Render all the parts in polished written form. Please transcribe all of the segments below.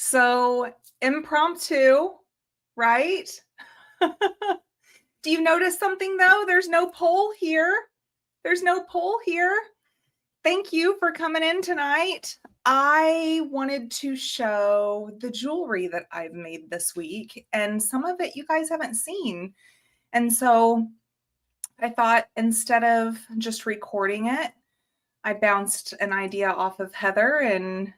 So impromptu, right? Do you notice something though? There's no poll here. There's no poll here. Thank you for coming in tonight. I wanted to show the jewelry that I've made this week, and some of it you guys haven't seen. And so I thought instead of just recording it, I bounced an idea off of Heather and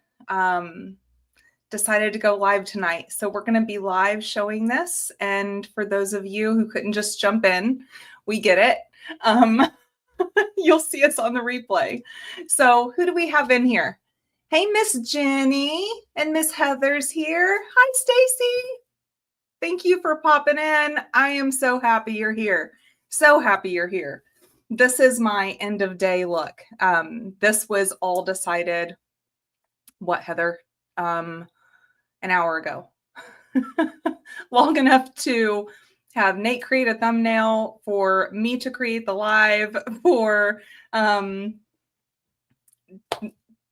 decided to go live tonight. So we're going to be live showing this. And for those of you who couldn't just jump in, we get it. You'll see us on the replay. So who do we have in here? Hey, Miss Jenny and Miss Heather's here. Hi, Stacy. Thank you for popping in. I am so happy you're here. So happy you're here. This is my end of day look. This was all decided, what, Heather? An hour ago. Long enough to have Nate create a thumbnail, for me to create the live, for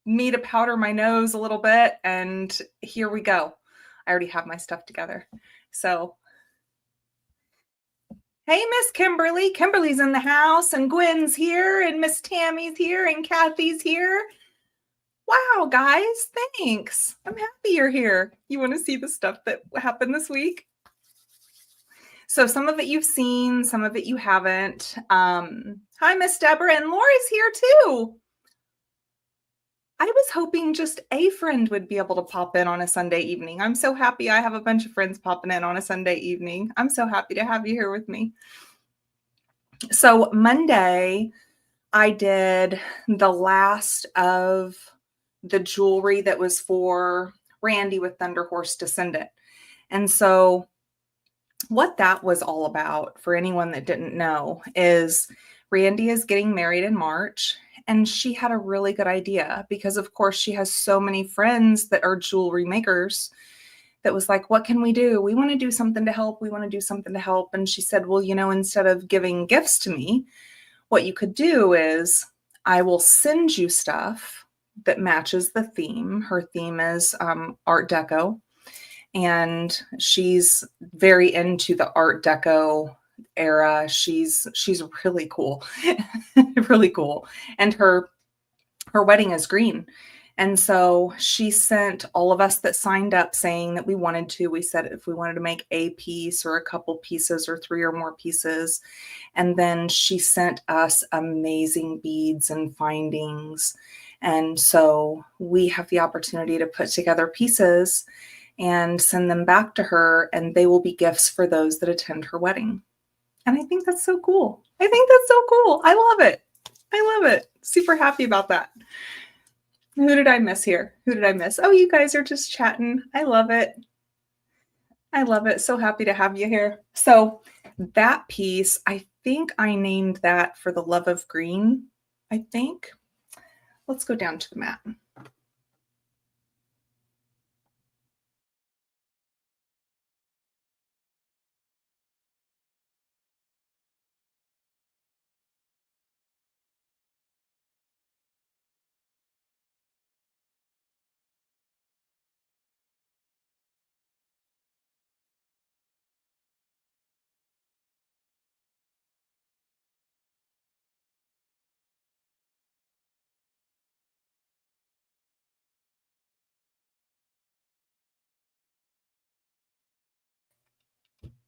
me to powder my nose a little bit, and here we go. I already have my stuff together. So, hey, Miss Kimberly. Kimberly's in the house, and Gwen's here, and Miss Tammy's here, and Kathy's here. Wow, guys, thanks. I'm happy you're here. You want to see the stuff that happened this week? So some of it you've seen, some of it you haven't. Hi, Miss Deborah, and Laura's here too. I was hoping just a friend would be able to pop in on a Sunday evening. I'm so happy I have a bunch of friends popping in on a Sunday evening. I'm so happy to have you here with me. So Monday, I did the last of the jewelry that was for Randy with Thunder Horse Descendant. And so what that was all about, for anyone that didn't know, is Randy is getting married in March, and she had a really good idea because, of course, she has so many friends that are jewelry makers that was like, what can we do? We want to do something to help. We want to do something to help. And she said, well, instead of giving gifts to me, what you could do is I will send you stuff that matches the theme. Her theme is Art Deco, and she's very into the Art Deco era. She's really cool, really cool. And her wedding is green. And so she sent all of us that signed up saying that we said if we wanted to make a piece or a couple pieces or 3 or more pieces. And then she sent us amazing beads and findings. And so we have the opportunity to put together pieces and send them back to her, and they will be gifts for those that attend her wedding. And I think that's so cool. I love it. I love it. Super happy about that. Who did I miss here? Who did I miss? Oh, you guys are just chatting. I love it. I love it. So happy to have you here. So that piece, I think I named that For the Love of Green, I think. Let's go down to the mat.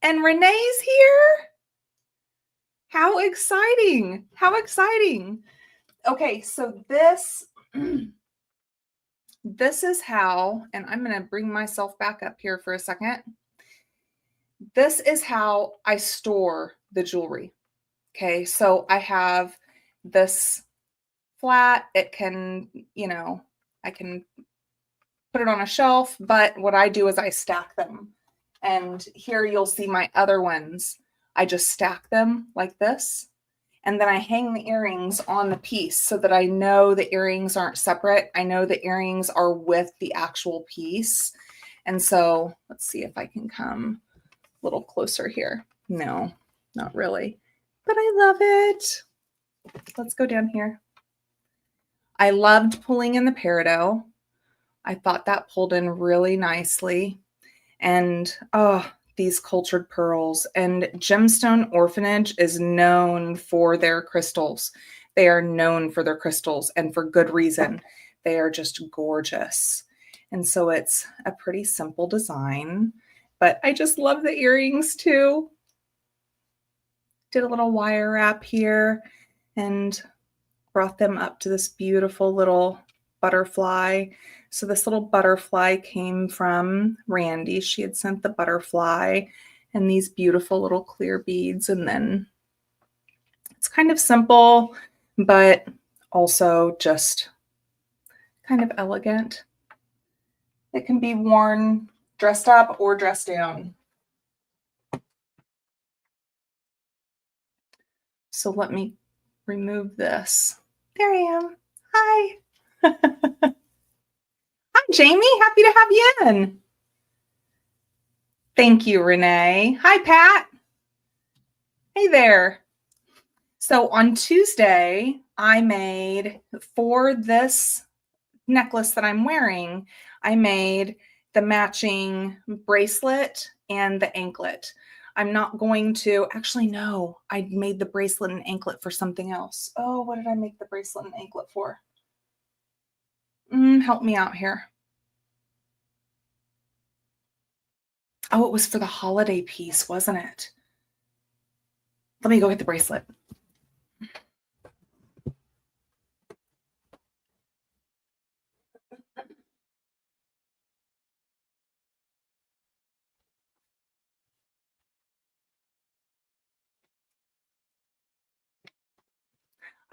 And Renee's here. How exciting. How exciting. Okay, so this is how, and I'm going to bring myself back up here for a second. This is how I store the jewelry. Okay, so I have this flat. It can, I can put it on a shelf, but what I do is I stack them. And here you'll see my other ones. I just stack them like this. And then I hang the earrings on the piece so that I know the earrings aren't separate. I know the earrings are with the actual piece. And so let's see if I can come a little closer here. No, not really, but I love it. Let's go down here. I loved pulling in the peridot. I thought that pulled in really nicely. And oh, these cultured pearls. And Gemstone Orphanage is known for their crystals. They are known for their crystals, and for good reason. They are just gorgeous. And so it's a pretty simple design, but I just love the earrings too. Did a little wire wrap here and brought them up to this beautiful little butterfly. So this little butterfly came from Randy. She had sent the butterfly and these beautiful little clear beads. And then it's kind of simple, but also just kind of elegant. It can be worn dressed up or dressed down. So let me remove this. There I am. Hi. Hi, Jamie. Happy to have you in. Thank you, Renee. Hi, Pat. Hey there. So on Tuesday, I made, for this necklace that I'm wearing, I made the matching bracelet and the anklet. I'm not going to, actually, no, I made the bracelet and anklet for something else. Oh, what did I make the bracelet and anklet for? Help me out here. Oh, it was for the holiday piece, wasn't it? Let me go get the bracelet.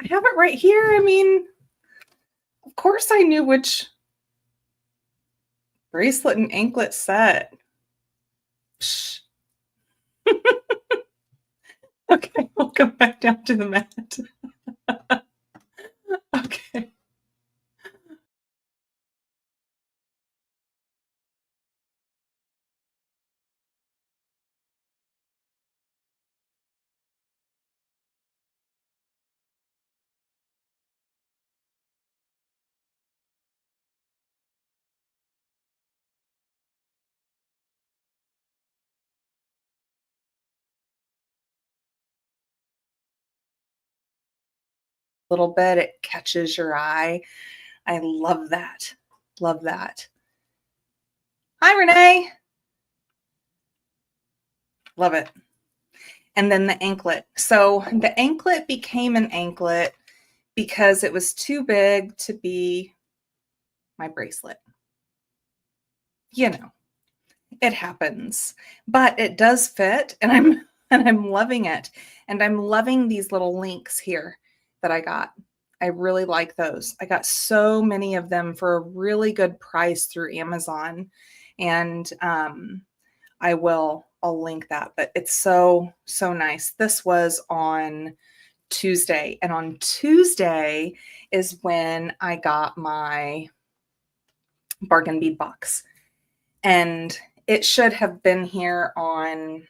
I have it right here. I mean, of course I knew which bracelet and anklet set. Psh. Okay, we'll come back down to the mat. Okay. Little bit, it catches your eye. I love that. Love that. Hi, Renee. Love it. And then the anklet. So the anklet became an anklet because it was too big to be my bracelet. You know, it happens, but it does fit, and I'm loving it. And I'm loving these little links here that I got. I really like those. I got so many of them for a really good price through Amazon. And I'll link that, but it's so nice. This was on Tuesday, and on Tuesday is when I got my bargain bead box. And it should have been here on,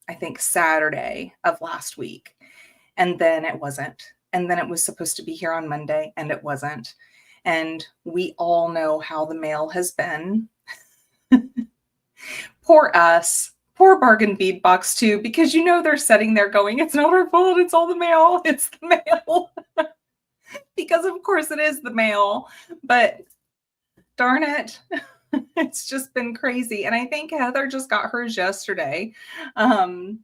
I think, Saturday of last week. And then it wasn't. And then it was supposed to be here on Monday, and it wasn't. And we all know how the mail has been. Poor us. Poor bargain bead box too, because they're sitting there going, it's not our fault, it's all the mail. It's the mail. Because of course it is the mail. But darn it. It's just been crazy. And I think Heather just got hers yesterday. A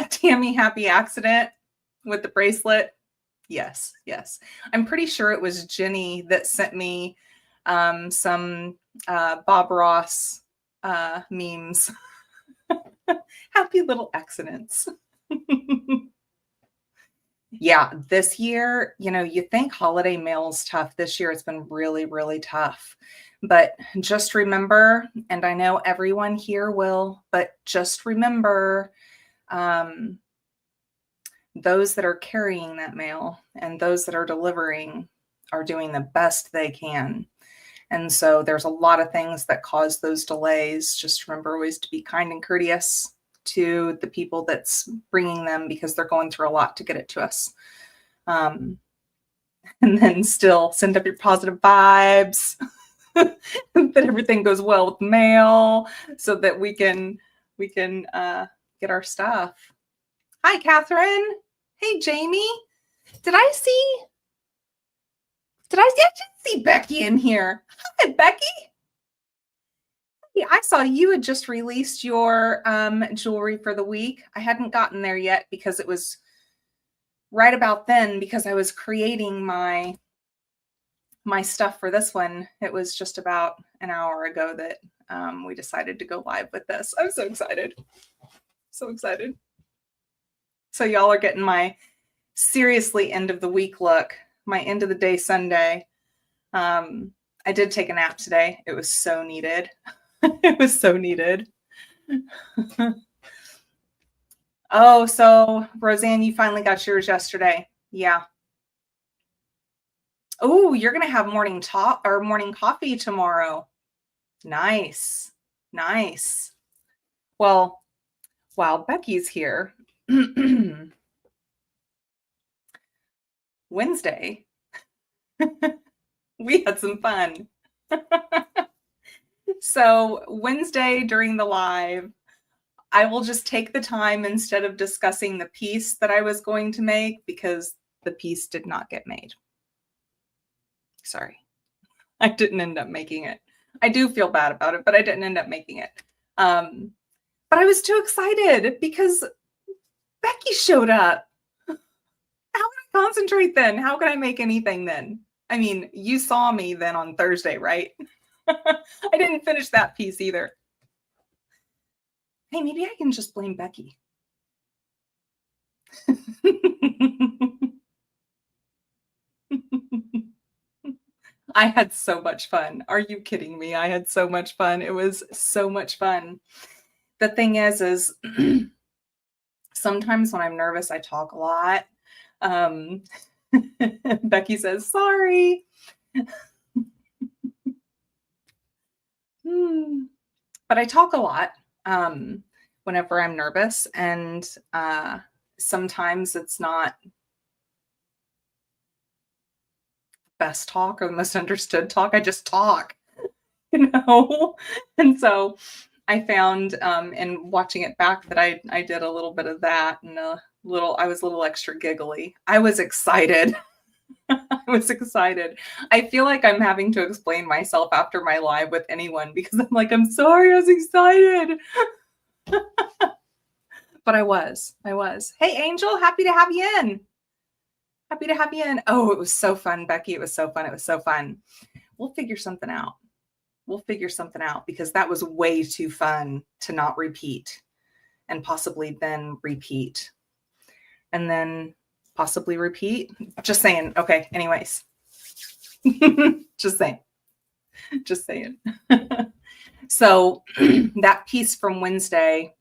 Tammy happy accident with the bracelet. Yes. I'm pretty sure it was Jenny that sent me some Bob Ross memes. Happy little accidents. Yeah, this year, you think holiday mail is tough. This year it's been really, really tough. But just remember, and I know everyone here will, but just remember, those that are carrying that mail and those that are delivering are doing the best they can. And so there's a lot of things that cause those delays. Just remember always to be kind and courteous to the people that's bringing them, because they're going through a lot to get it to us. and then still send up your positive vibes, that everything goes well with mail, so that we can get our stuff. Hi, Catherine. Hey, Jamie. Did I just see Becky in here? Hi, Becky. Yeah, I saw you had just released your jewelry for the week. I hadn't gotten there yet because it was right about then, because I was creating my stuff for this one. It was just about an hour ago that we decided to go live with this. I'm so excited. So excited. So y'all are getting my seriously end of the week look, my end of the day Sunday. I did take a nap today. It was so needed. It was so needed. Oh, so Roseanne, you finally got yours yesterday. Yeah. Oh, you're going to have morning coffee tomorrow. Nice. Nice. Well, while Becky's here, Wednesday, we had some fun. So Wednesday during the live, I will just take the time instead of discussing the piece that I was going to make, because the piece did not get made. Sorry. I didn't end up making it. I do feel bad about it, but I didn't end up making it. But I was too excited because Becky showed up. How can I concentrate then? How can I make anything then? I mean, you saw me then on Thursday, right? I didn't finish that piece either. Hey, maybe I can just blame Becky. I had so much fun. Are you kidding me? I had so much fun. It was so much fun. The thing is sometimes when I'm nervous, I talk a lot. Becky says, sorry. But I talk a lot whenever I'm nervous, and sometimes it's not best talk or the most understood talk. I just talk, you know? And so I found in watching it back that I did a little bit of that, and I was a little extra giggly. I was excited. I was excited. I feel like I'm having to explain myself after my live with anyone, because I'm like, I'm sorry, I was excited. But I was. Hey, Angel, happy to have you in. Happy to have you in. Oh, it was so fun, Becky. It was so fun. We'll figure something out. Because that was way too fun to not repeat, and possibly then repeat, and then possibly repeat. Just saying. Okay. Anyways, just saying. So that piece from Wednesday,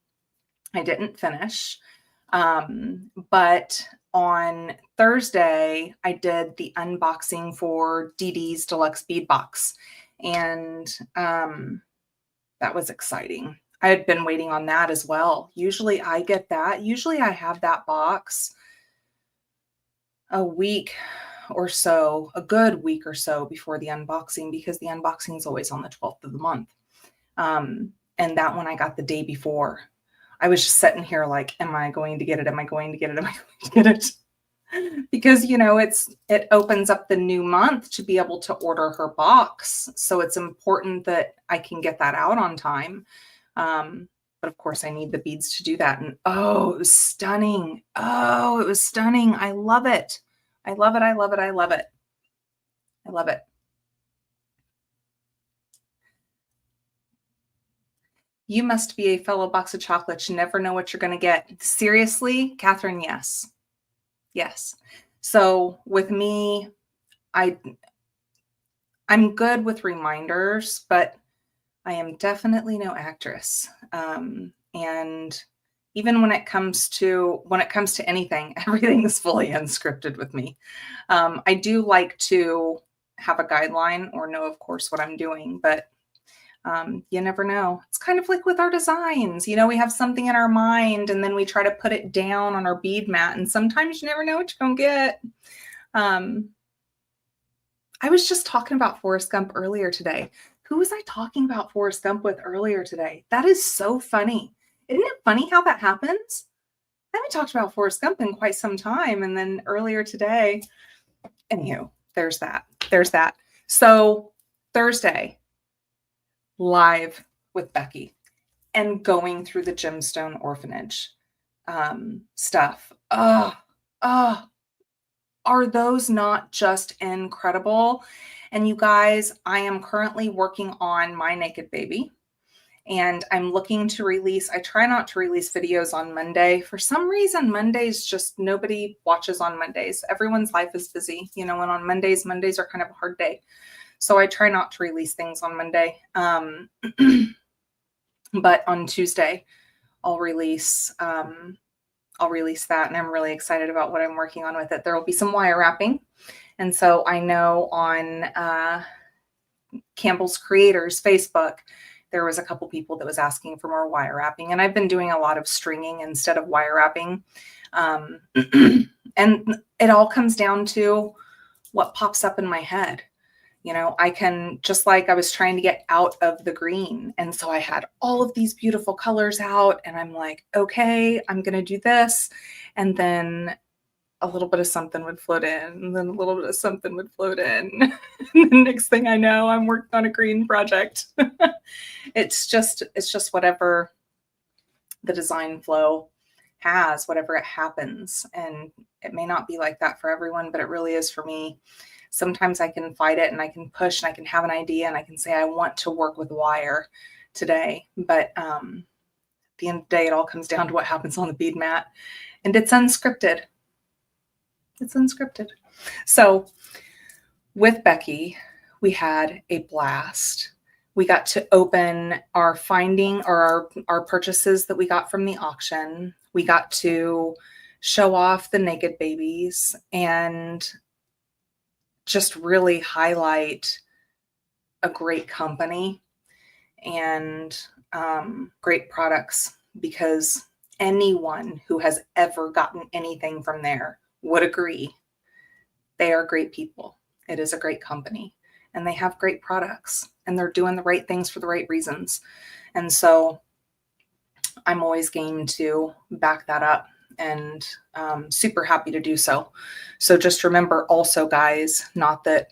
I didn't finish. But on Thursday, I did the unboxing for Dee Dee's Deluxe Bead Box. And that was exciting. I had been waiting on that as well. Usually I get that. Usually I have that box a week or so, a good week or so before the unboxing, because the unboxing is always on the 12th of the month. And that one I got the day before. I was just sitting here like, am I going to get it? Am I going to get it? Am I going to get it? Because, you know, it opens up the new month to be able to order her box. So it's important that I can get that out on time. But of course I need the beads to do that. And oh, it was stunning. Oh, it was stunning. I love it. I love it. You must be a fellow box of chocolates. You never know what you're going to get. Seriously, Catherine, yes. Yes. So with me, I'm good with reminders, but I am definitely no actress. And even when it comes to anything, everything is fully unscripted with me. I do like to have a guideline or know, of course, what I'm doing, but you never know. It's kind of like with our designs. You know, we have something in our mind and then we try to put it down on our bead mat, and sometimes you never know what you're going to get. I was just talking about Forrest Gump earlier today. Who was I talking about Forrest Gump with earlier today? That is so funny. Isn't it funny how that happens? I haven't talked about Forrest Gump in quite some time. And then earlier today, anywho, there's that. There's that. So Thursday, live with Becky and going through the Gemstone Orphanage stuff. Are those not just incredible? And you guys, I am currently working on my naked baby. And I'm looking to release, I try not to release videos on Monday. For some reason, Mondays just, nobody watches on Mondays. Everyone's life is busy, you know, and on Mondays are kind of a hard day. So I try not to release things on Monday. But on Tuesday, I'll release that, and I'm really excited about what I'm working on with it. There will be some wire wrapping. And so I know on Campbell's Creators Facebook, there was a couple people that was asking for more wire wrapping, and I've been doing a lot of stringing instead of wire wrapping. And it all comes down to what pops up in my head. You know, I can, just like I was trying to get out of the green. And so I had all of these beautiful colors out, and I'm like, okay, I'm going to do this. And then a little bit of something would float in, and then a little bit of something would float in. And the next thing I know, I'm working on a green project. It's just whatever the design flow has, whatever it happens. And it may not be like that for everyone, but it really is for me. Sometimes I can fight it and I can push and I can have an idea and I can say, I want to work with wire today. But at the end of the day, it all comes down to what happens on the bead mat, and it's unscripted. It's unscripted. So with Becky, we had a blast. We got to open our finding, or our purchases that we got from the auction. We got to show off the naked babies and just really highlight a great company and great products, because anyone who has ever gotten anything from there would agree they are great people. It is a great company, and they have great products, and they're doing the right things for the right reasons. And so I'm always game to back that up, and super happy to do so. So just remember also, guys, not that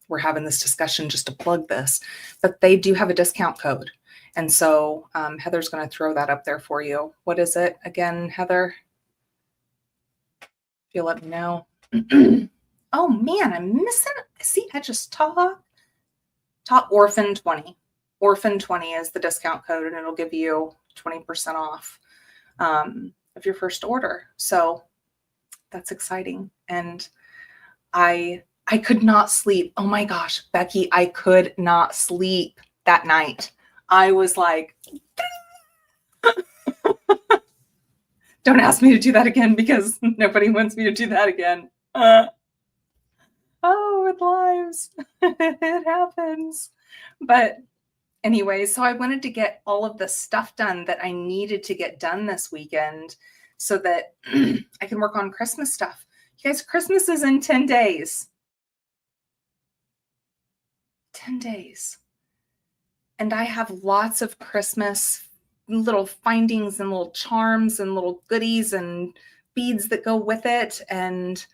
we're having this discussion just to plug this, but they do have a discount code. And so Heather's going to throw that up there for you. What is it again, Heather? If you'll let me know. Oh man, I'm missing. See, I just talked. Orphan 20. Orphan 20 is the discount code, and it'll give you 20% off of your first order. So that's exciting. And I could not sleep. Oh my gosh, Becky, I could not sleep that night. I was like, don't ask me to do that again, because nobody wants me to do that again. Oh, it lives. It happens. But anyway, so I wanted to get all of the stuff done that I needed to get done this weekend so that I can work on Christmas stuff. You guys, Christmas is in 10 days. 10 days. And I have lots of Christmas little findings and little charms and little goodies and beads that go with it. And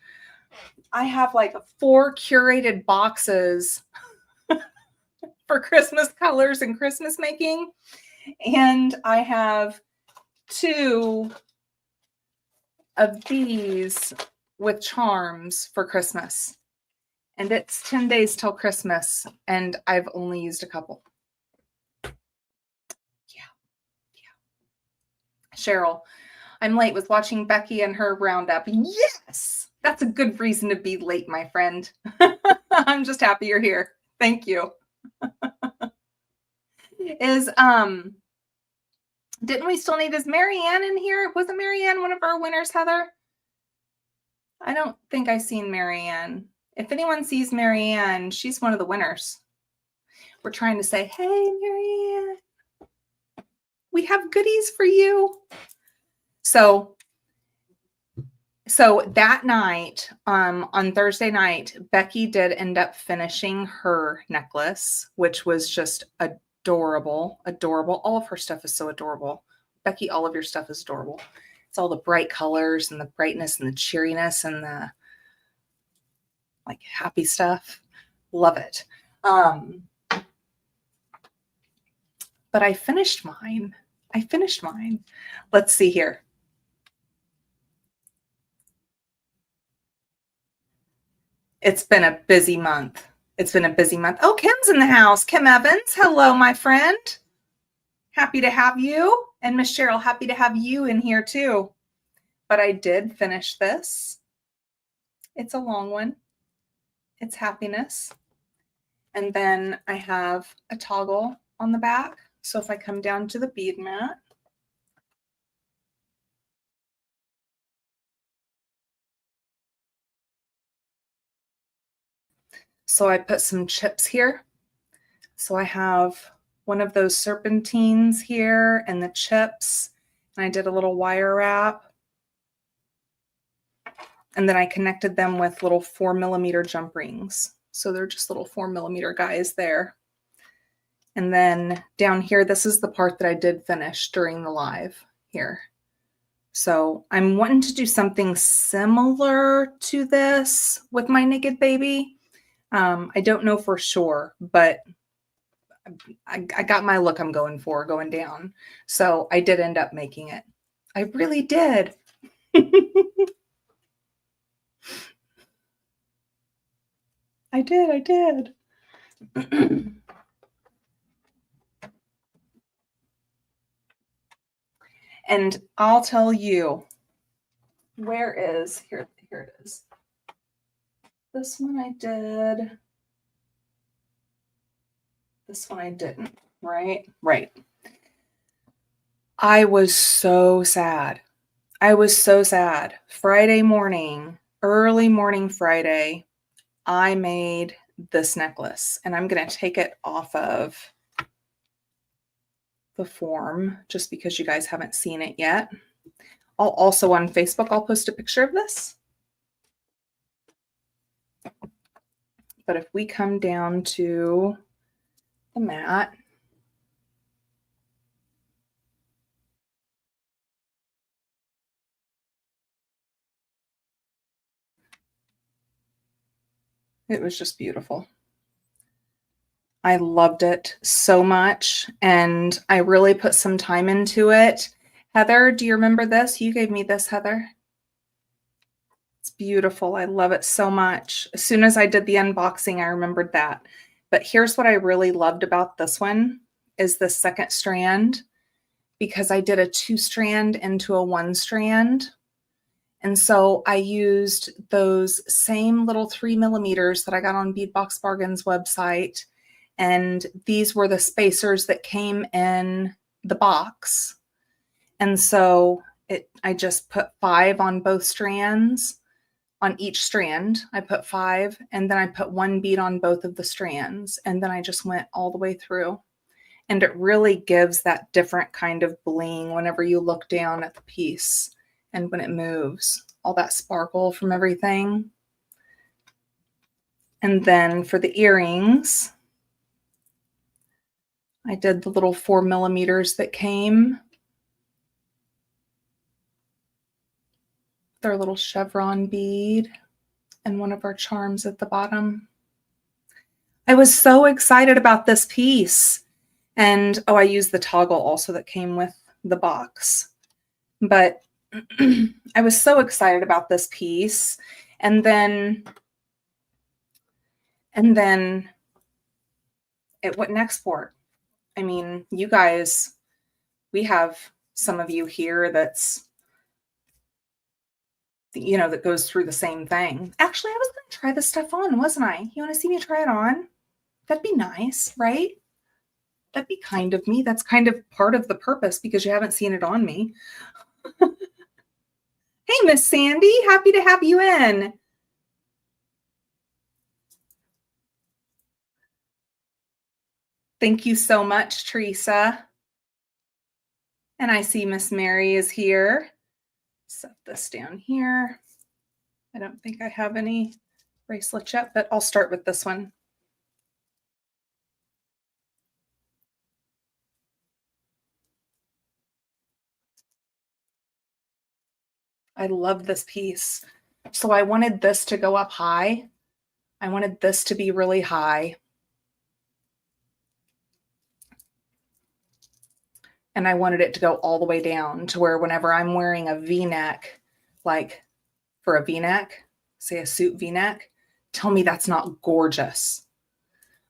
I have like 4 curated boxes for Christmas colors and Christmas making. And I have 2 of these with charms for Christmas. And it's 10 days till Christmas, and I've only used a couple. Yeah. Cheryl, I'm late with watching Becky and her roundup. Yes, that's a good reason to be late, my friend. I'm just happy you're here. Thank you. Didn't we still need, is Marianne in here? Wasn't Marianne one of our winners, Heather? I don't think I've seen Marianne. If anyone sees Marianne, she's one of the winners. We're trying to say, hey, Marianne, we have goodies for you. So So that night, on Thursday night, Becky did end up finishing her necklace, which was just adorable, adorable. All of her stuff is so adorable. Becky, all of your stuff is adorable. It's all the bright colors and the brightness and the cheeriness and the like happy stuff. Love it. But I finished mine. Let's see here. It's been a busy month. Oh, Kim's in the house. Kim Evans. Hello, my friend. Happy to have you. And Miss Cheryl, happy to have you in here too. But I did finish this. It's a long one. It's happiness. And then I have a toggle on the back. So if I come down to the bead mat, so I put some chips here. So I have one of those serpentines here and the chips, and I did a little wire wrap. And then I connected them with little 4mm jump rings. So they're just little 4mm guys there. And then down here, this is the part that I did finish during the live here. So I'm wanting to do something similar to this with my Naked Baby. I don't know for sure, but I got my look I'm going for going down. So I did end up making it. I really did. I did. And I'll tell you, here it is. This one I did. This one I didn't, right? Right. I was so sad. Friday morning, early morning Friday, I made this necklace, and I'm going to take it off of the form just because you guys haven't seen it yet. I'll also on Facebook, I'll post a picture of this. But if we come down to the mat, it was just beautiful. I loved it so much, and I really put some time into it. Heather, do you remember this? You gave me this, Heather. It's beautiful. I love it so much. As soon as I did the unboxing, I remembered that. But here's what I really loved about this one is the second strand, because I did a 2-strand into a 1-strand. And so I used those same little 3mm that I got on Beadbox Bargains website. And these were the spacers that came in the box. And so I just put 5 on both strands. On each strand, I put 5, and then I put 1 bead on both of the strands. And then I just went all the way through. And it really gives that different kind of bling whenever you look down at the piece and when it moves, all that sparkle from everything. And then for the earrings, I did the little 4mm that came. Their little chevron bead and one of our charms at the bottom. I was so excited about this piece. And oh, I used the toggle also that came with the box. But I was so excited about this piece. And then it wouldn't export. I mean, you guys, we have some of you here that's, you know, that goes through the same thing. Actually, I was going to try this stuff on, wasn't I? You want to see me try it on? That'd be nice, right? That'd be kind of me. That's kind of part of the purpose because you haven't seen it on me. Hey, Miss Sandy, happy to have you in. Thank you so much, Teresa. And I see Miss Mary is here. Set this down here. I don't think I have any bracelets yet, but I'll start with this one. I love this piece. So I wanted this to go up high. I wanted this to be really high. And I wanted it to go all the way down to where whenever I'm wearing a V-neck, like for a V-neck, say a suit V-neck, tell me that's not gorgeous.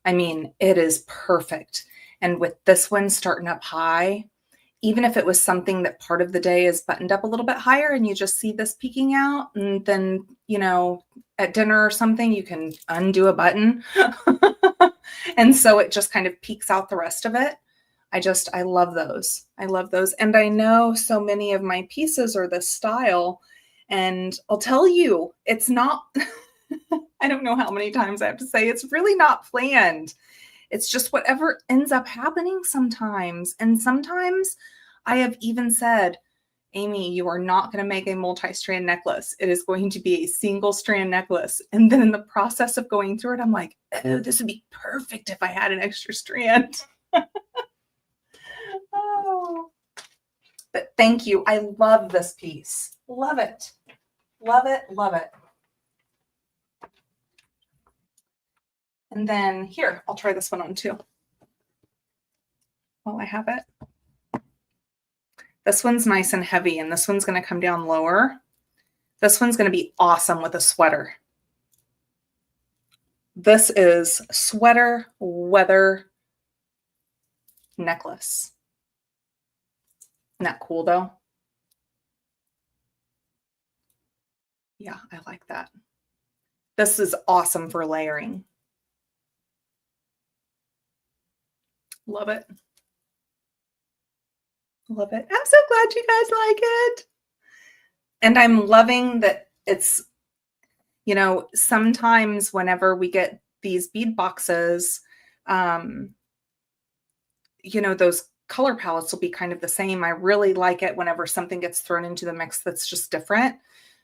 I mean, it is perfect. And with this one starting up high, even if it was something that part of the day is buttoned up a little bit higher and you just see this peeking out, and then, you know, at dinner or something, you can undo a button. And so it just kind of peeks out the rest of it. I love those. I love those. And I know so many of my pieces are this style. And I'll tell you, it's not, I don't know how many times I have to say, it's really not planned. It's just whatever ends up happening sometimes. And sometimes I have even said, Amy, you are not going to make a multi-strand necklace. It is going to be a single strand necklace. And then in the process of going through it, I'm like, oh, this would be perfect if I had an extra strand. Oh, but thank you. I love this piece. Love it. Love it. Love it. And then here, I'll try this one on too. While I have it. This one's nice and heavy, and this one's going to come down lower. This one's going to be awesome with a sweater. This is sweater weather necklace. Isn't that cool though? Yeah, I like that. This is awesome for layering. Love it. Love it. I'm so glad you guys like it. And I'm loving that it's, you know, sometimes whenever we get these bead boxes, you know, those color palettes will be kind of the same. I really like it whenever something gets thrown into the mix that's just different.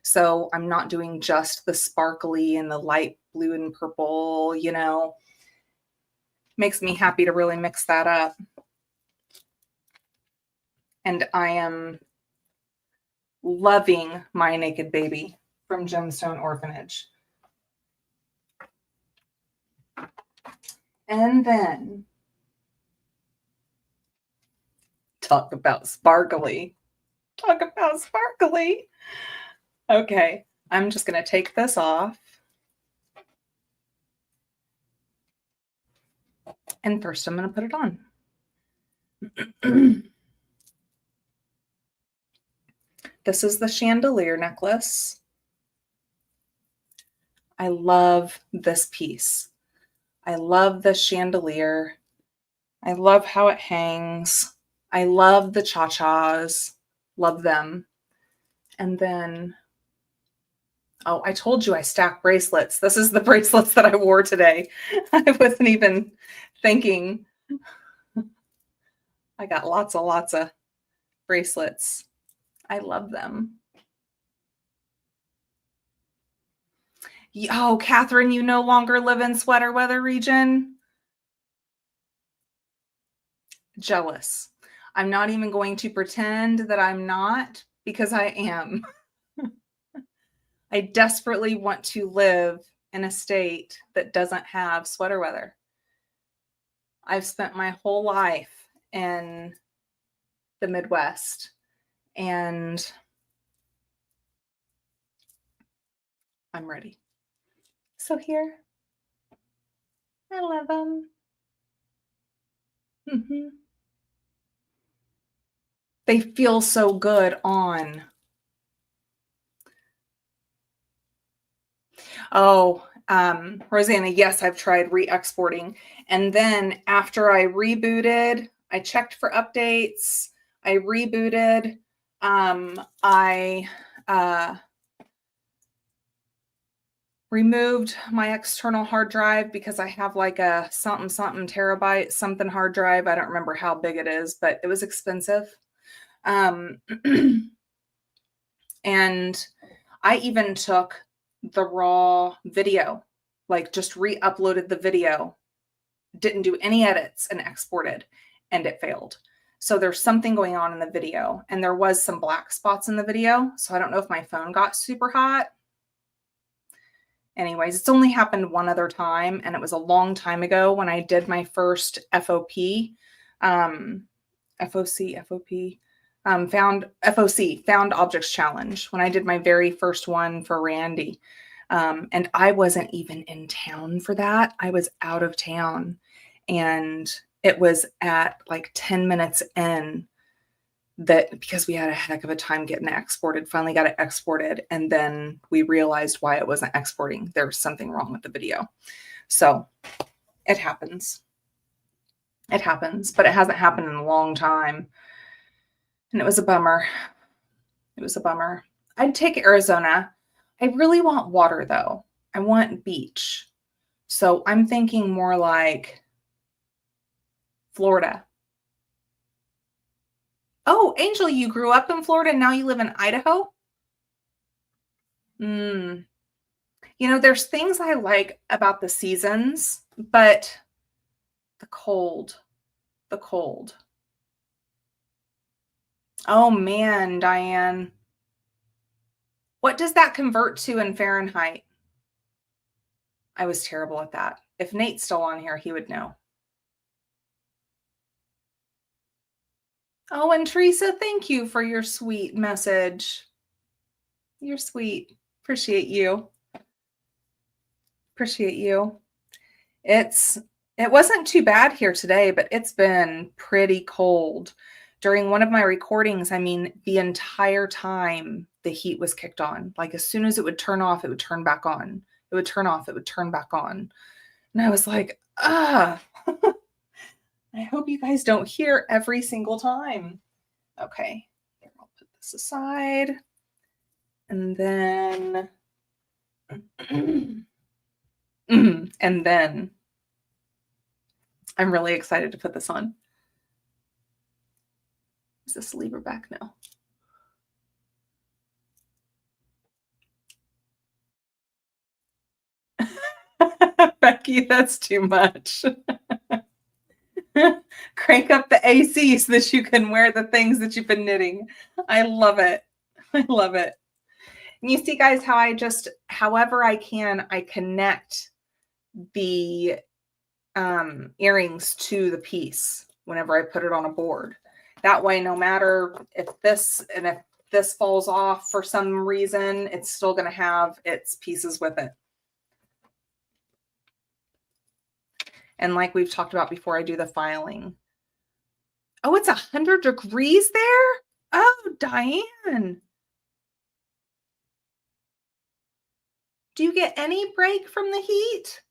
So I'm not doing just the sparkly and the light blue and purple, you know, makes me happy to really mix that up. And I am loving My Naked Baby from Gemstone Orphanage. And then talk about sparkly. Talk about sparkly. Okay, I'm just going to take this off. And first I'm going to put it on. This is the Chandelier necklace. I love this piece. I love the chandelier. I love how it hangs. I love the cha-chas. Love them. And then, oh, I told you I stack bracelets. This is the bracelets that I wore today. I wasn't even thinking. I got lots of bracelets. I love them. Oh, Catherine, you no longer live in sweater weather region? Jealous. I'm not even going to pretend that I'm not, because I am. I desperately want to live in a state that doesn't have sweater weather. I've spent my whole life in the Midwest, and I'm ready. So here, I love them. They feel so good on. Oh, Rosanna, yes, I've tried re-exporting. And then after I rebooted, I checked for updates. I rebooted. I removed my external hard drive because I have like a something terabyte, something hard drive. I don't remember how big it is, but it was expensive. And I even took the raw video, like just re-uploaded the video, didn't do any edits and exported, and it failed. So there's something going on in the video, and there was some black spots in the video. So I don't know if my phone got super hot. Anyways, it's only happened one other time, and it was a long time ago when I did my first FOP, found objects challenge, when I did my very first one for Randy. And I wasn't even in town for that. I was out of town, and it was at like 10 minutes in that, because we had a heck of a time getting it exported, finally got it exported. And then we realized why it wasn't exporting. There was something wrong with the video. So it happens. It happens, but it hasn't happened in a long time. And it was a bummer. It was a bummer. I'd take Arizona. I really want water though. I want beach. So I'm thinking more like Florida. Oh, Angel, you grew up in Florida and now you live in Idaho? You know, there's things I like about the seasons, but the cold. Oh man, Diane. What does that convert to in Fahrenheit? I was terrible at that. If Nate's still on here, he would know. Oh, and Teresa, thank you for your sweet message. You're sweet. Appreciate you. Appreciate you. It wasn't too bad here today, but it's been pretty cold. During one of my recordings, I mean, the entire time the heat was kicked on. Like as soon as it would turn off, it would turn back on. It would turn off, it would turn back on. And I was like, I hope you guys don't hear every single time. Okay, here, I'll put this aside. And then, and then I'm really excited to put this on. Is this lever back? No. Becky, that's too much. Crank up the AC so that you can wear the things that you've been knitting. I love it. I love it. And you see, guys, how I just, however I can, I connect the earrings to the piece whenever I put it on a board. That way, no matter if this falls off for some reason, it's still going to have its pieces with it. And like we've talked about before, I do the filing. Oh, it's 100 degrees there? Oh, Diane. Do you get any break from the heat?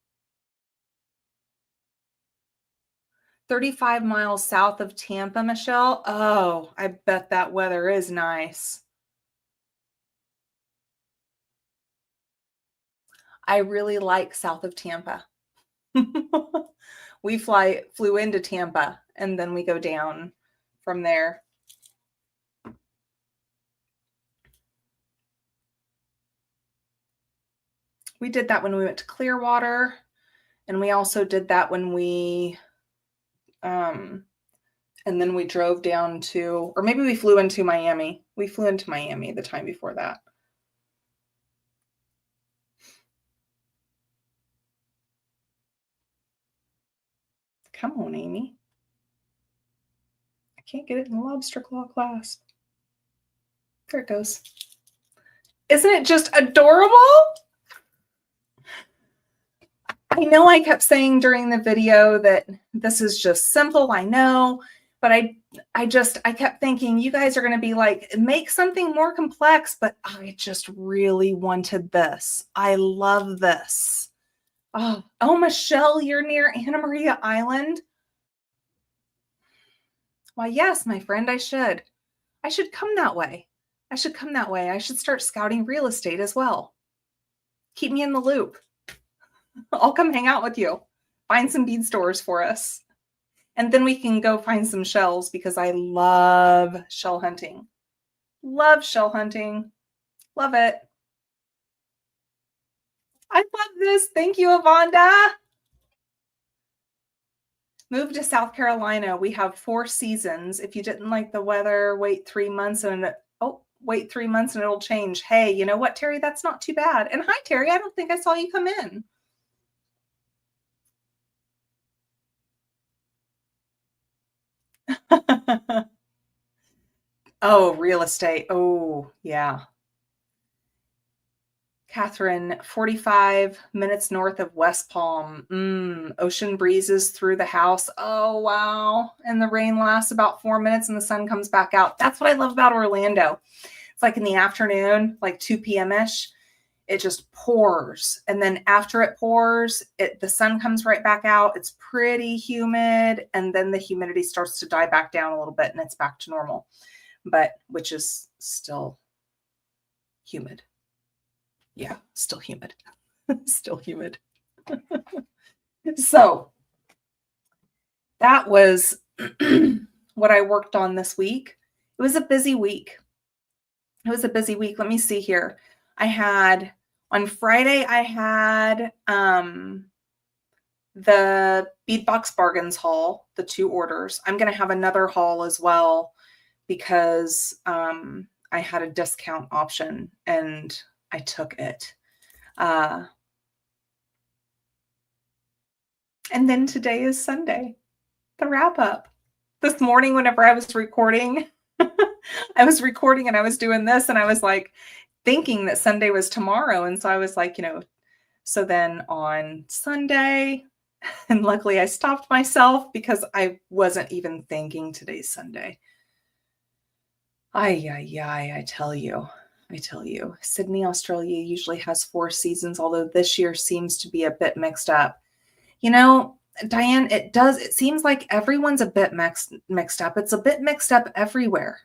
35 miles south of Tampa, Michelle. Oh, I bet that weather is nice. I really like south of Tampa. We flew into Tampa and then we go down from there. We did that when we went to Clearwater, and we also did that when we and then we drove down to, or maybe we flew into Miami. We flew into Miami the time before that. Come on, Amy. I can't get it in the lobster claw clasp. There it goes. Isn't it just adorable? I know I kept saying during the video that this is just simple, I know, but I kept thinking you guys are going to be like, make something more complex, but I just really wanted this. I love this. Oh, Michelle, you're near Anna Maria Island. Why, yes, my friend, I should. I should come that way. I should come that way. I should start scouting real estate as well. Keep me in the loop. I'll come hang out with you. Find some bead stores for us. And then we can go find some shells because I love shell hunting. Love shell hunting. Love it. I love this. Thank you, Avonda. Move to South Carolina. We have 4 seasons. If you didn't like the weather, wait 3 months and wait 3 months and it'll change. Hey, you know what, Terry? That's not too bad. And hi, Terry. I don't think I saw you come in. Oh, real estate. Oh, yeah. Catherine, 45 minutes north of West Palm. Ocean breezes through the house. Oh, wow. And the rain lasts about 4 minutes and the sun comes back out. That's what I love about Orlando. It's like in the afternoon, like 2 p.m.-ish, it just pours. And then after it pours, the sun comes right back out. It's pretty humid. And then the humidity starts to die back down a little bit and it's back to normal, which is still humid. Yeah, still humid. Still humid. So that was what I worked on this week. It was a busy week. Let me see here. On Friday, I had the Beadbox Bargains haul, the 2 orders. I'm going to have another haul as well because I had a discount option and I took it. And then today is Sunday, the wrap up. This morning, whenever I was recording, and I was doing this and I was like thinking that Sunday was tomorrow. And so I was like, so then on Sunday, and luckily I stopped myself because I wasn't even thinking today's Sunday. I tell you. Sydney, Australia usually has 4 seasons, although this year seems to be a bit mixed up. Diane, it seems like everyone's a bit mixed up. It's a bit mixed up everywhere.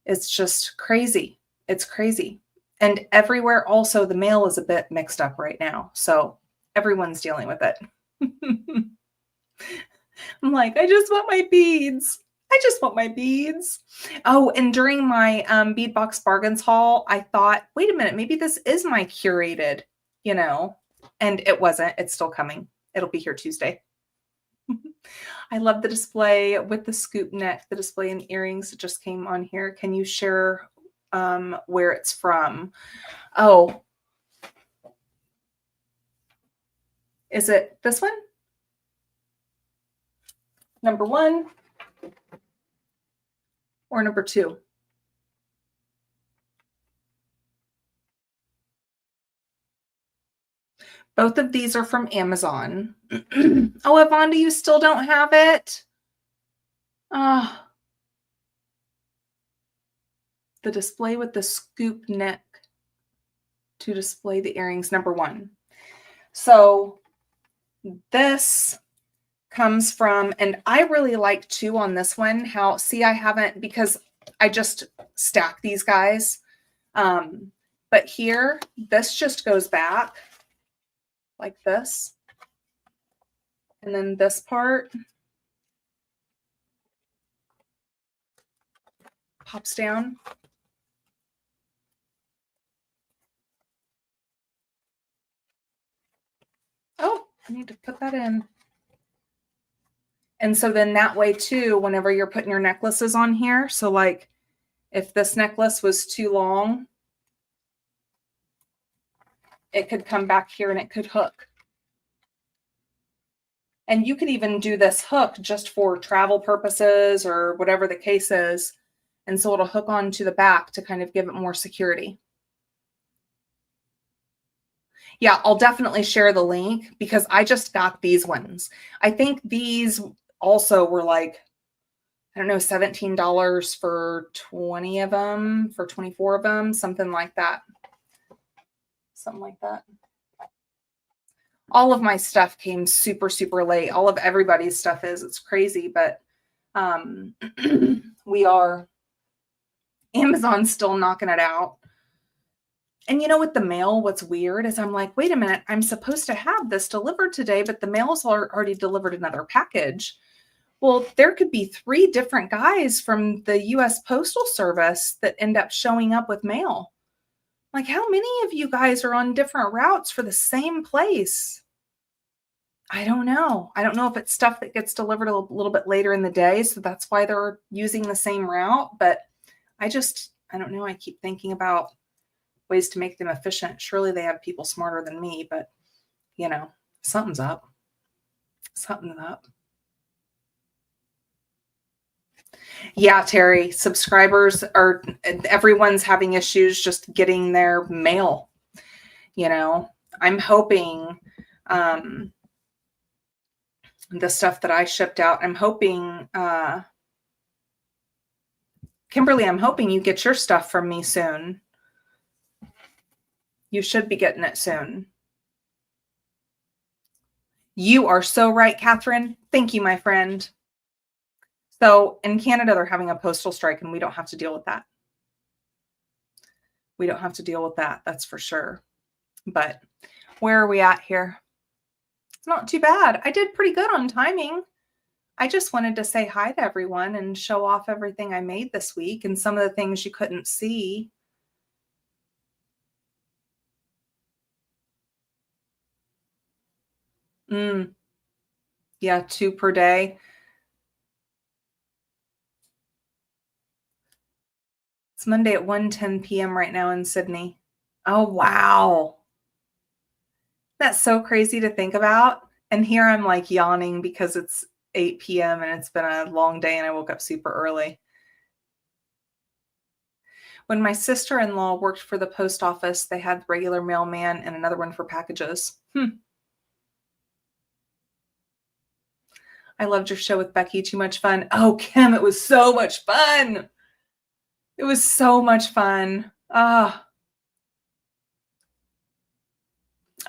It's just crazy. It's crazy. And everywhere also the mail is a bit mixed up right now. So everyone's dealing with it. I'm like, I just want my beads. Oh, and during my Beadbox Bargains haul, I thought, wait a minute, maybe this is my curated, and it wasn't. It's still coming. It'll be here Tuesday. I love the display with the scoop neck, the display and earrings that just came on here. Can you share where it's from? Oh, is it this one? Number 1 or number 2? Both of these are from Amazon. Oh, Avonda, you still don't have it? Oh. The display with the scoop neck to display the earrings, number 1. So this comes from, and I really like too on this one, I haven't, because I just stack these guys. But here, this just goes back like this. And then this part pops down. Oh, I need to put that in. And so then that way too, whenever you're putting your necklaces on here, so like if this necklace was too long, it could come back here and it could hook. And you could even do this hook just for travel purposes or whatever the case is. And so it'll hook onto the back to kind of give it more security. Yeah, I'll definitely share the link because I just got these ones. I think these also were like, I don't know, $17 for 20 of them, for 24 of them, something like that. All of my stuff came super, super late. All of everybody's stuff is. It's crazy, but Amazon's still knocking it out. And with the mail, what's weird is I'm like, wait a minute, I'm supposed to have this delivered today, but the mail's already delivered another package. Well, there could be 3 different guys from the U.S. Postal Service that end up showing up with mail. Like, how many of you guys are on different routes for the same place? I don't know. I don't know if it's stuff that gets delivered a little bit later in the day, so that's why they're using the same route. But I don't know. I keep thinking about ways to make them efficient. Surely they have people smarter than me, but something's up. Something's up. Yeah, Terry, everyone's having issues just getting their mail. I'm hoping the stuff that I shipped out, I'm hoping, Kimberly, I'm hoping you get your stuff from me soon. You should be getting it soon. You are so right, Catherine. Thank you, my friend. So in Canada, they're having a postal strike, and we don't have to deal with that. We don't have to deal with that. That's for sure. But where are we at here? It's not too bad. I did pretty good on timing. I just wanted to say hi to everyone and show off everything I made this week and some of the things you couldn't see. Yeah, 2 per day. It's Monday at 1:10 p.m. right now in Sydney. Oh, wow. That's so crazy to think about. And here I'm like yawning because it's 8 p.m. and it's been a long day and I woke up super early. When my sister-in-law worked for the post office, they had regular mailman and another one for packages. I loved your show with Becky. Too much fun. Oh, Kim, it was so much fun. It was so much fun.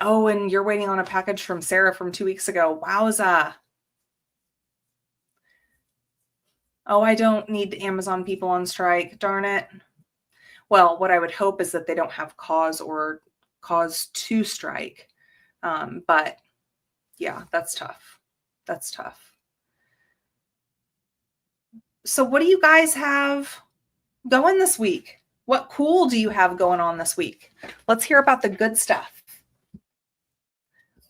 Oh, and you're waiting on a package from Sarah from 2 weeks ago. Wowza. Oh, I don't need Amazon people on strike. Darn it. Well, what I would hope is that they don't have cause to strike. But yeah, that's tough. That's tough. So what do you guys have going this week? What cool do you have going on this week? Let's hear about the good stuff.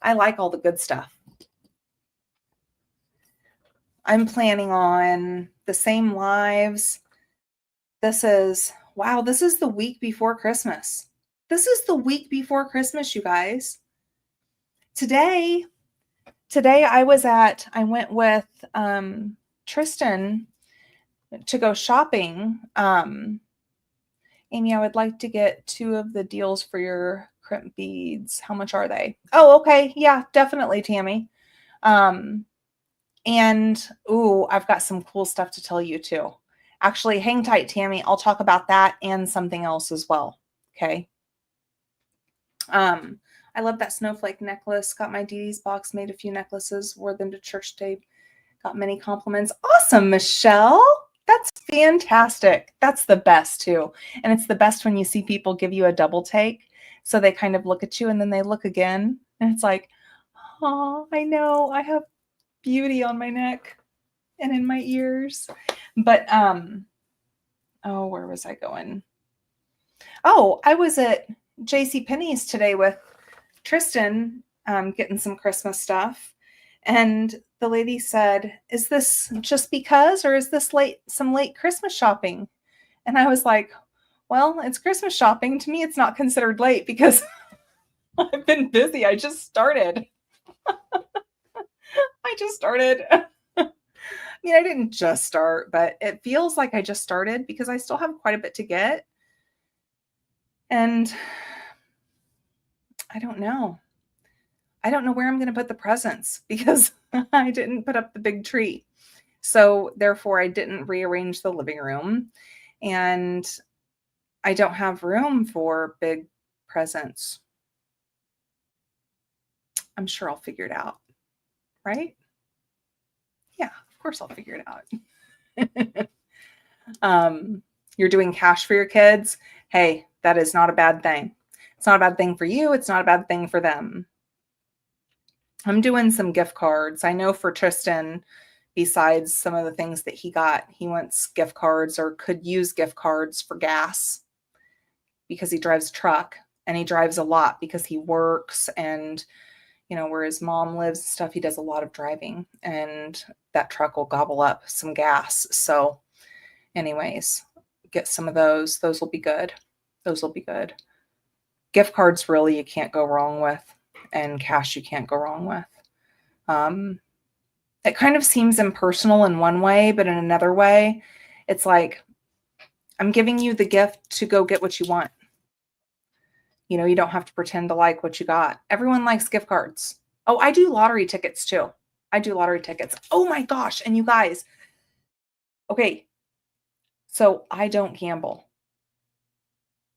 I like all the good stuff. I'm planning on the same lives. This is the week before Christmas. This is the week before Christmas, you guys. Today I went with Tristan to go shopping. Amy, I would like to get 2 of the deals for your crimp beads. How much are they? Oh, okay. Yeah, definitely, Tammy. And I've got some cool stuff to tell you too. Actually, hang tight, Tammy. I'll talk about that and something else as well. Okay. I love that snowflake necklace. Got my Dee Dee's box, made a few necklaces, wore them to church today. Got many compliments. Awesome, Michelle. That's fantastic. That's the best too. And it's the best when you see people give you a double take. So they kind of look at you and then they look again. And it's like, oh, I know I have beauty on my neck and in my ears. But, where was I going? Oh, I was at JCPenney's today with Tristan, getting some Christmas stuff. And the lady said, is this just because, or is this some late Christmas shopping? And I was like, well, it's Christmas shopping. To me, it's not considered late because I've been busy. I just started. I mean, I didn't just start, but it feels like I just started because I still have quite a bit to get. And I don't know. I don't know where I'm going to put the presents because I didn't put up the big tree. So therefore, I didn't rearrange the living room. And I don't have room for big presents. I'm sure I'll figure it out. Right? Yeah, of course I'll figure it out. You're doing cash for your kids. Hey, that is not a bad thing. It's not a bad thing for you. It's not a bad thing for them. I'm doing some gift cards. I know for Tristan, besides some of the things that he got, he wants gift cards or could use gift cards for gas. because he drives a truck, and he drives a lot because he works, and where his mom lives and stuff, he does a lot of driving, and that truck will gobble up some gas. So anyways, get some of those. Those will be good. Those will be good. Gift cards, really, you can't go wrong with, and cash you can't go wrong with. It kind of seems impersonal in one way, but in another way, it's like, I'm giving you the gift to go get what you want. You don't have to pretend to like what you got. Everyone likes gift cards. Oh, I do lottery tickets too. I do lottery tickets. Oh my gosh. And you guys, okay, so I don't gamble.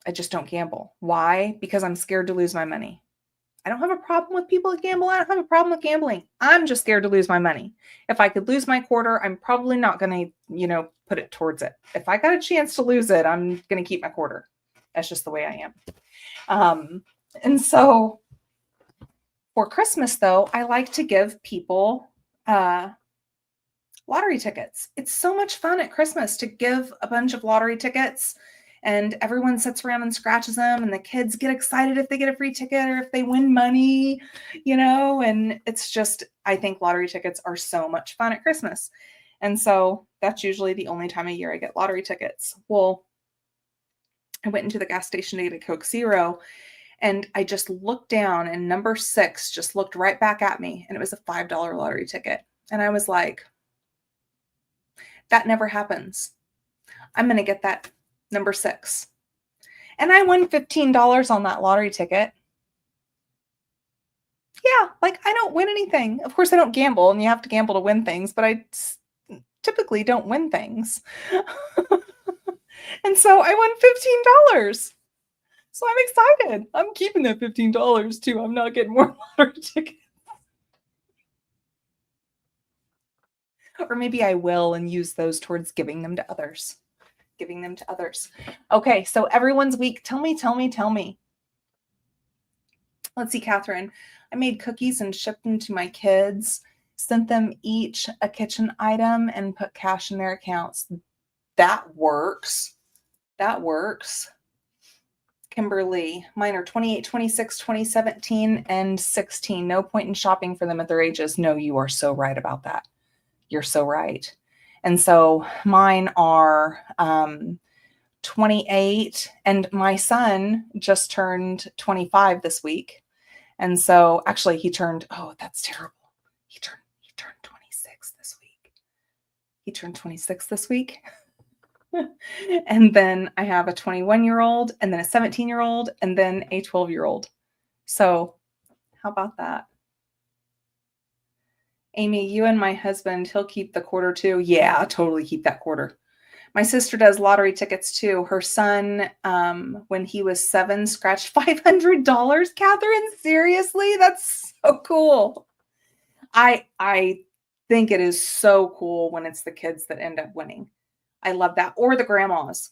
I just don't gamble. Why? Because I'm scared to lose my money. I don't have a problem with people that gamble. I don't have a problem with gambling. I'm just scared to lose my money. If I could lose my quarter, I'm probably not going to, put it towards it. If I got a chance to lose it, I'm going to keep my quarter. That's just the way I am. And so for Christmas, though, I like to give people lottery tickets. It's so much fun at Christmas to give a bunch of lottery tickets, and everyone sits around and scratches them, and the kids get excited if they get a free ticket or if they win money, and it's just, I think lottery tickets are so much fun at Christmas. And so that's usually the only time of year I get lottery tickets. Well, I went into the gas station to get a Coke Zero, and I just looked down, and number 6 just looked right back at me, and it was a $5 lottery ticket. And I was like, that never happens. I'm going to get that number 6. And I won $15 on that lottery ticket. Yeah, like I don't win anything. Of course, I don't gamble, and you have to gamble to win things, but I typically don't win things. And so I won $15. So I'm excited. I'm keeping that $15 too. I'm not getting more lottery tickets. Or maybe I will and use those towards giving them to others. Okay, so everyone's week. Tell me. Let's see, Catherine. I made cookies and shipped them to my kids, sent them each a kitchen item, and put cash in their accounts. That works. Kimberly, mine are 28, 26, 2017, and 16. No point in shopping for them at their ages. No, you are so right about that. You're so right. And so mine are 28, and my son just turned 25 this week. And so actually he turned, oh, that's terrible. He turned 26 this week. He turned 26 this week. And then I have a 21-year-old, and then a 17-year-old, and then a 12-year-old. So how about that? Amy, you and my husband, he'll keep the quarter too. Yeah, I'll totally keep that quarter. My sister does lottery tickets too. Her son, when he was 7, scratched $500. Catherine, seriously? That's so cool. I think it is so cool when it's the kids that end up winning. I love that. Or the grandmas.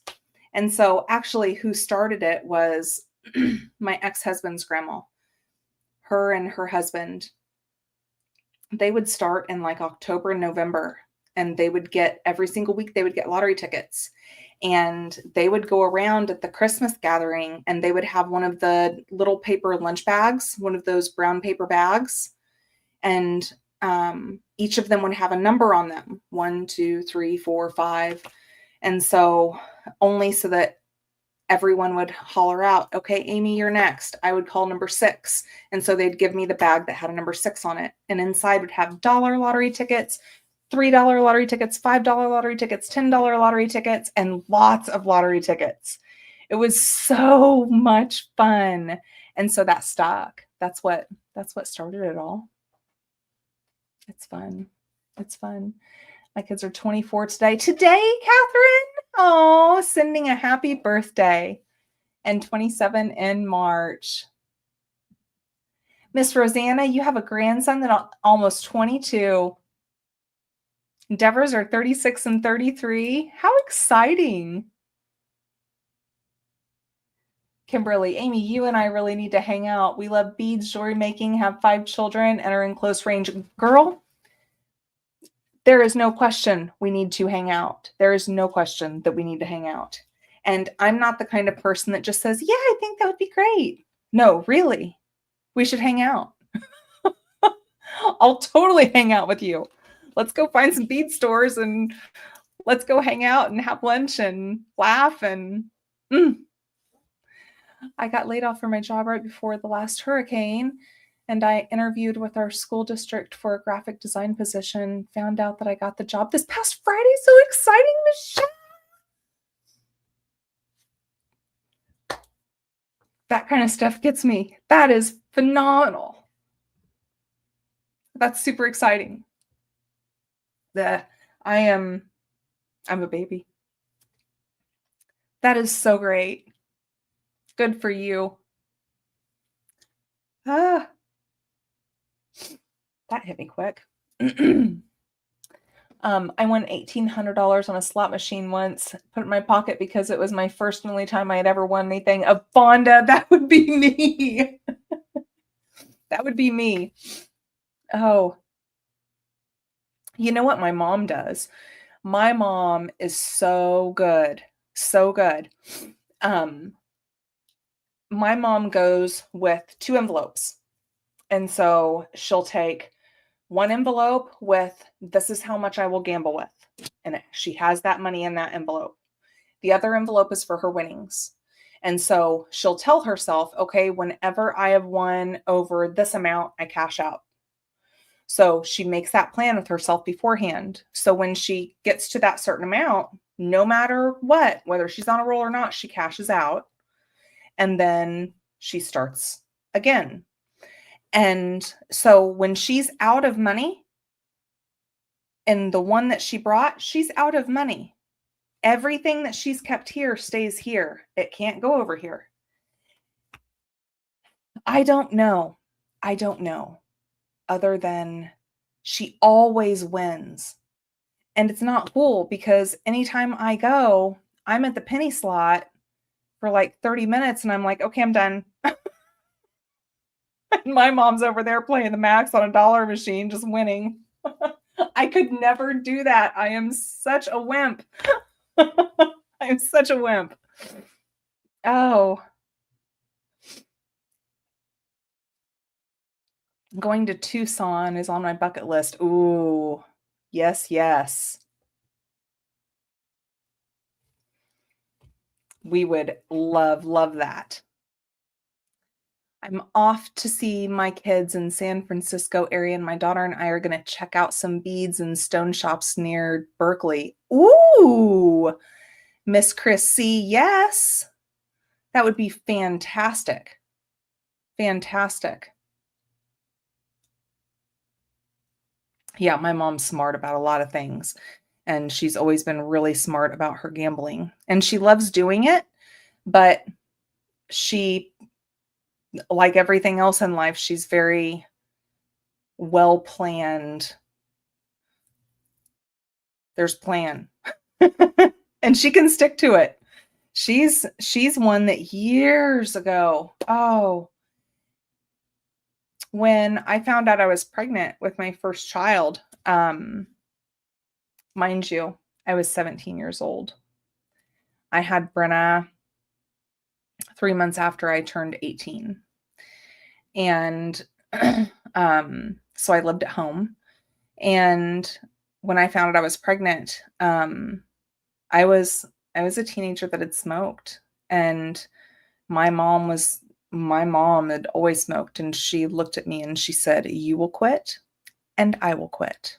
And so actually who started it was my ex-husband's grandma. Her and her husband, they would start in like October and November, and they would get every single week, they would get lottery tickets, and they would go around at the Christmas gathering, and they would have one of the little paper lunch bags, one of those brown paper bags. And each of them would have a number on them, 1, 2, 3, 4, 5. And so only so that everyone would holler out, okay, Amy, you're next. I would call number 6. And so they'd give me the bag that had a number 6 on it. And inside would have $1 lottery tickets, $3 lottery tickets, $5 lottery tickets, $10 lottery tickets, and lots of lottery tickets. It was so much fun. And so that stuck. That's what started it all. It's fun. My kids are 24 today. Today, Catherine? Oh, sending a happy birthday. And 27 in March. Miss Rosanna, you have a grandson that's almost 22. Endeavors are 36 and 33. How exciting. Kimberly, Amy, you and I really need to hang out. We love beads, jewelry making, have 5 children, and are in close range. Girl, there is no question we need to hang out. There is no question that we need to hang out. And I'm not the kind of person that just says, yeah, I think that would be great. No, really, we should hang out. I'll totally hang out with you. Let's go find some bead stores and let's go hang out and have lunch and laugh. And I got laid off from my job right before the last hurricane. And I interviewed with our school district for a graphic design position, found out that I got the job this past Friday. So exciting, Michelle. That kind of stuff gets me. That is phenomenal. That's super exciting. I'm a baby. That is so great. Good for you. Ah, that hit me quick. I won $1,800 on a slot machine once, put it in my pocket because it was my first and only time I had ever won anything. A Fonda, that would be me. That would be me. Oh, you know what my mom does? My mom is so good. So good. My mom goes with 2 envelopes. And so she'll take one envelope with, this is how much I will gamble with. And she has that money in that envelope. The other envelope is for her winnings. And so she'll tell herself, okay, whenever I have won over this amount, I cash out. So she makes that plan with herself beforehand. So when she gets to that certain amount, no matter what, whether she's on a roll or not, she cashes out. And then she starts again. And so when she's out of money, and the one that she brought, she's out of money. Everything that she's kept here stays here. It can't go over here. I don't know. Other than she always wins. And it's not cool because anytime I go, I'm at the penny slot for like 30 minutes and I'm like, okay, I'm done. My mom's over there playing the max on a dollar machine, just winning. I could never do that. I am such a wimp. I am such a wimp. Oh. Going to Tucson is on my bucket list. Ooh. Yes, yes. We would love that. I'm off to see my kids in San Francisco area, and my daughter and I are going to check out some beads and stone shops near Berkeley. Ooh, Miss Chris C. Yes, that would be fantastic. Fantastic. Yeah, my mom's smart about a lot of things, and she's always been really smart about her gambling, and she loves doing it, but she, like everything else in life, she's very well planned. There's plan. And she can stick to it. She's one that years ago, when I found out I was pregnant with my first child, mind you, I was 17 years old. I had Brenna 3 months after I turned 18. And so I lived at home. And when I found out I was pregnant, I was a teenager that had smoked, and my mom had always smoked, and she looked at me and she said, "You will quit and I will quit."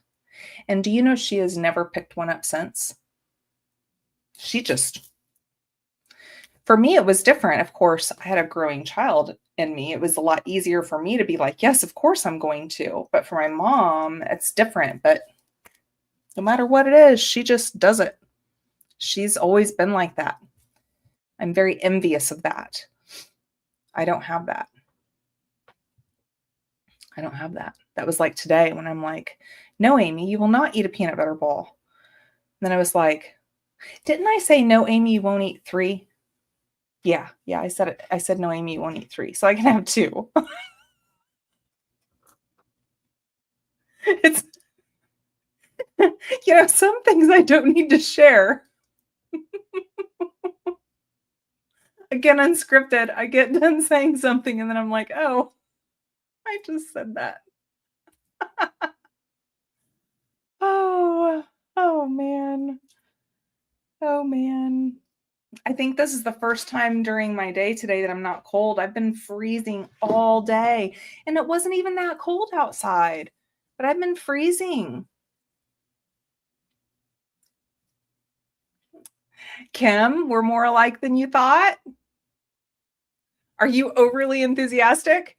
And do you know she has never picked one up since? For me, it was different. Of course, I had a growing child in me. It was a lot easier for me to be like, yes, of course I'm going to. But for my mom, it's different. But no matter what it is, she just does it. She's always been like that. I'm very envious of that. I don't have that. That was like today when I'm like, no, Amy, you will not eat a peanut butter ball. And then I was like, didn't I say, no, Amy, you won't eat 3? Yeah, I said it. I said, no, Amy, you won't eat 3. So I can have 2. It's, some things I don't need to share. Again, unscripted. I get done saying something and then I'm like, "Oh, I just said that." Oh, oh man. Oh man. I think this is the first time during my day today that I'm not cold. I've been freezing all day, and it wasn't even that cold outside, but I've been freezing. Kim, we're more alike than you thought. Are you overly enthusiastic?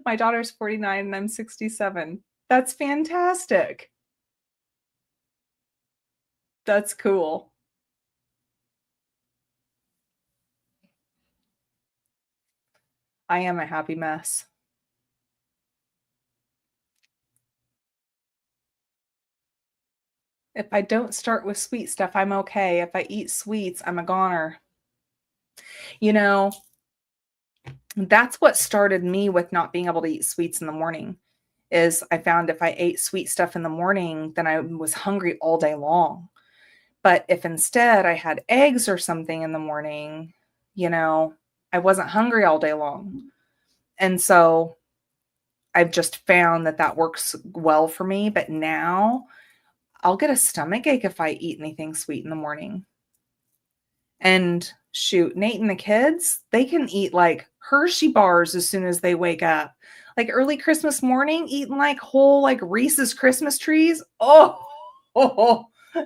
My daughter's 49 and I'm 67. That's fantastic. That's cool. I am a happy mess. If I don't start with sweet stuff, I'm okay. If I eat sweets, I'm a goner. You know, that's what started me with not being able to eat sweets in the morning. Is I found if I ate sweet stuff in the morning, then I was hungry all day long. But if instead I had eggs or something in the morning, I wasn't hungry all day long. And so I've just found that that works well for me. But now I'll get a stomach ache if I eat anything sweet in the morning. And shoot, Nate and the kids, they can eat like Hershey bars as soon as they wake up. Like early Christmas morning, eating like whole like Reese's Christmas trees. Oh,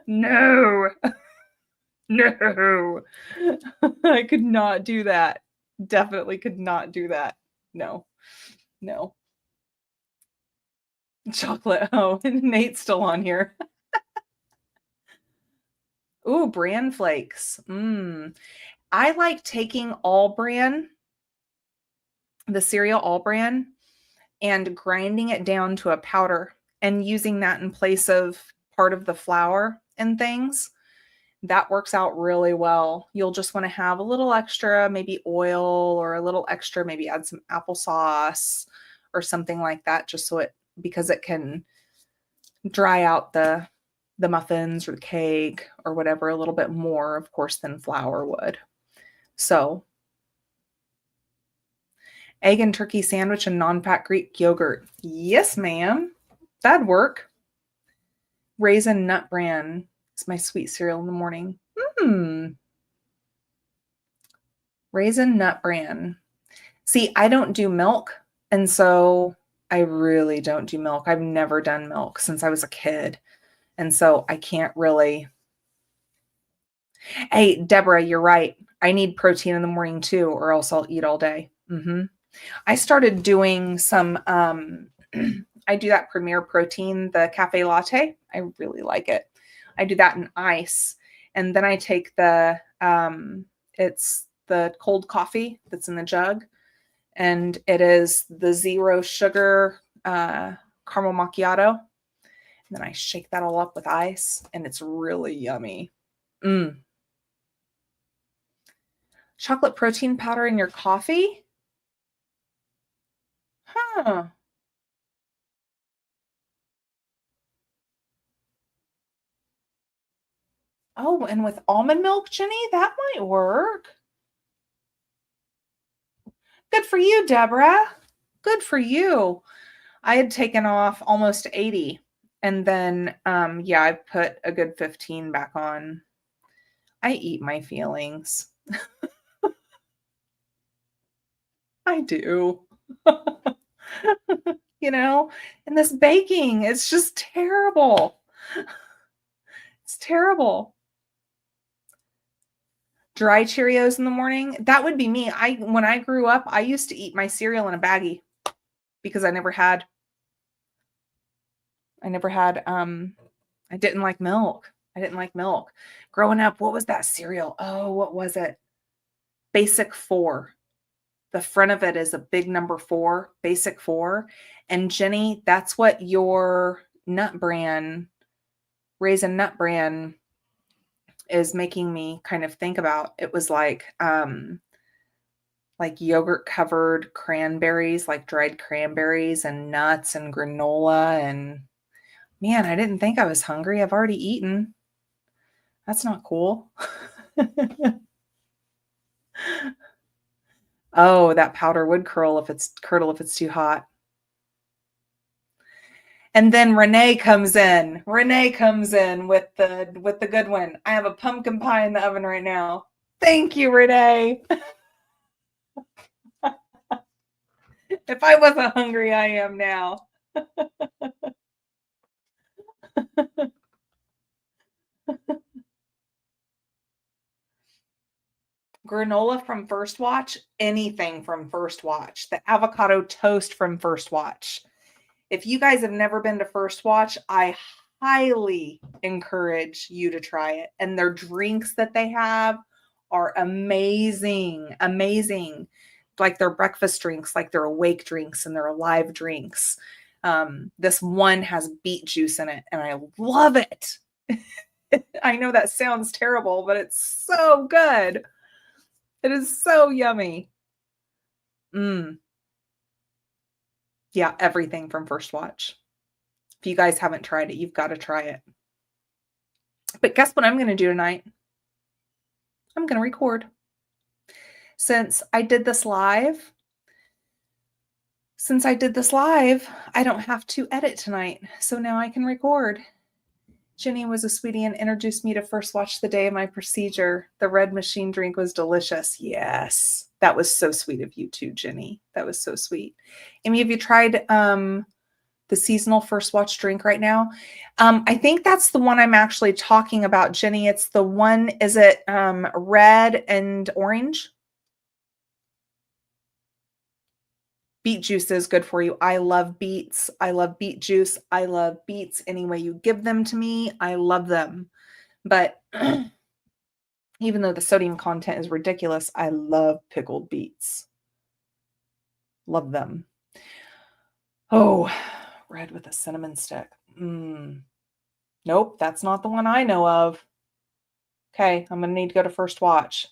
no, no. I could not do that. Definitely could not do that. No, no. Chocolate. Oh, Nate's still on here. Ooh, bran flakes. I like taking all bran, the cereal all bran, and grinding it down to a powder and using that in place of part of the flour and things. That works out really well. You'll just want to have a little extra, maybe oil or a little extra, maybe add some applesauce or something like that, just so because it can dry out the muffins or the cake or whatever a little bit more, of course, than flour would. So, egg and turkey sandwich and non-fat Greek yogurt. Yes, ma'am. That'd work. Raisin Nut Bran is my sweet cereal in the morning. Raisin Nut Bran. See, I don't do milk, and so I really don't do milk. I've never done milk since I was a kid, and so I can't really. Hey, Deborah, you're right. I need protein in the morning too, or else I'll eat all day. I started doing some, I do that Premier Protein, the cafe latte. I really like it. I do that in ice. And then I take it's the cold coffee that's in the jug. And it is the 0 sugar caramel macchiato. And then I shake that all up with ice and it's really yummy. Chocolate protein powder in your coffee? Huh. Oh, and with almond milk, Jenny, that might work. Good for you, Deborah. Good for you. I had taken off almost 80 and then yeah, I put a good 15 back on. I eat my feelings. I do. And this baking, it's just terrible. It's terrible. Dry Cheerios in the morning, that would be me. When I grew up, I used to eat my cereal in a baggie because I didn't like milk. I didn't like milk. Growing up, what was that cereal? Oh, what was it? Basic 4. The front of it is a big number 4, Basic 4. And Jenny, that's what your Raisin Nut Bran is making me kind of think about. It was like yogurt covered cranberries, like dried cranberries and nuts and granola. And man, I didn't think I was hungry. I've already eaten. That's not cool. Oh, that powder would curdle if it's too hot. And then Renee comes in. Renee comes in with the good one. I have a pumpkin pie in the oven right now. Thank you, Renee. If I wasn't hungry, I am now. Granola from First Watch, anything from First Watch. The avocado toast from First Watch. If you guys have never been to First Watch, I highly encourage you to try it. And their drinks that they have are amazing, amazing. Like their breakfast drinks, like their awake drinks and their alive drinks. This one has beet juice in it, and I love it. I know that sounds terrible, but it's so good. It is so yummy. Yeah, everything from First Watch. If you guys haven't tried it, you've got to try it. But guess what I'm going to do tonight? I'm going to record. Since I did this live, I don't have to edit tonight. So now I can record. Jenny was a sweetie and introduced me to First Watch the day of my procedure. The red machine drink was delicious. Yes. That was so sweet of you too, Jenny. That was so sweet. Amy, have you tried the seasonal First Watch drink right now? I think that's the one I'm actually talking about, Jenny. It's the one, is it red and orange? Beet juice is good for you. I love beets. I love beet juice. I love beets any way you give them to me. I love them. But even though the sodium content is ridiculous, I love pickled beets. Love them. Oh, red with a cinnamon stick. Nope, that's not the one I know of. Okay, I'm going to need to go to First Watch.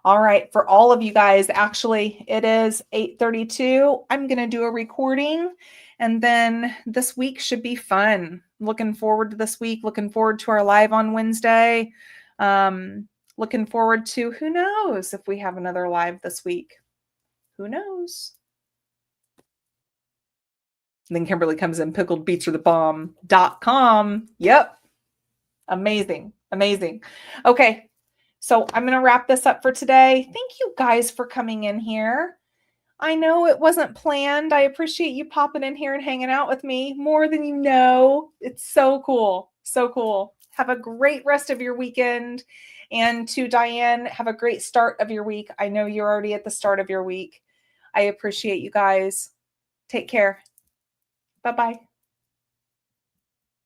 All right, for all of you guys, actually, it is 8:32. I'm going to do a recording, and then this week should be fun. Looking forward to this week. Looking forward to our live on Wednesday. Looking forward to, who knows if we have another live this week. Who knows? And then Kimberly comes in, pickled beets are the bomb.com. Yep. Amazing. Amazing. Okay. So I'm going to wrap this up for today. Thank you guys for coming in here. I know it wasn't planned. I appreciate you popping in here and hanging out with me more than you know. It's so cool. So cool. Have a great rest of your weekend. And to Diane, have a great start of your week. I know you're already at the start of your week. I appreciate you guys. Take care. Bye-bye.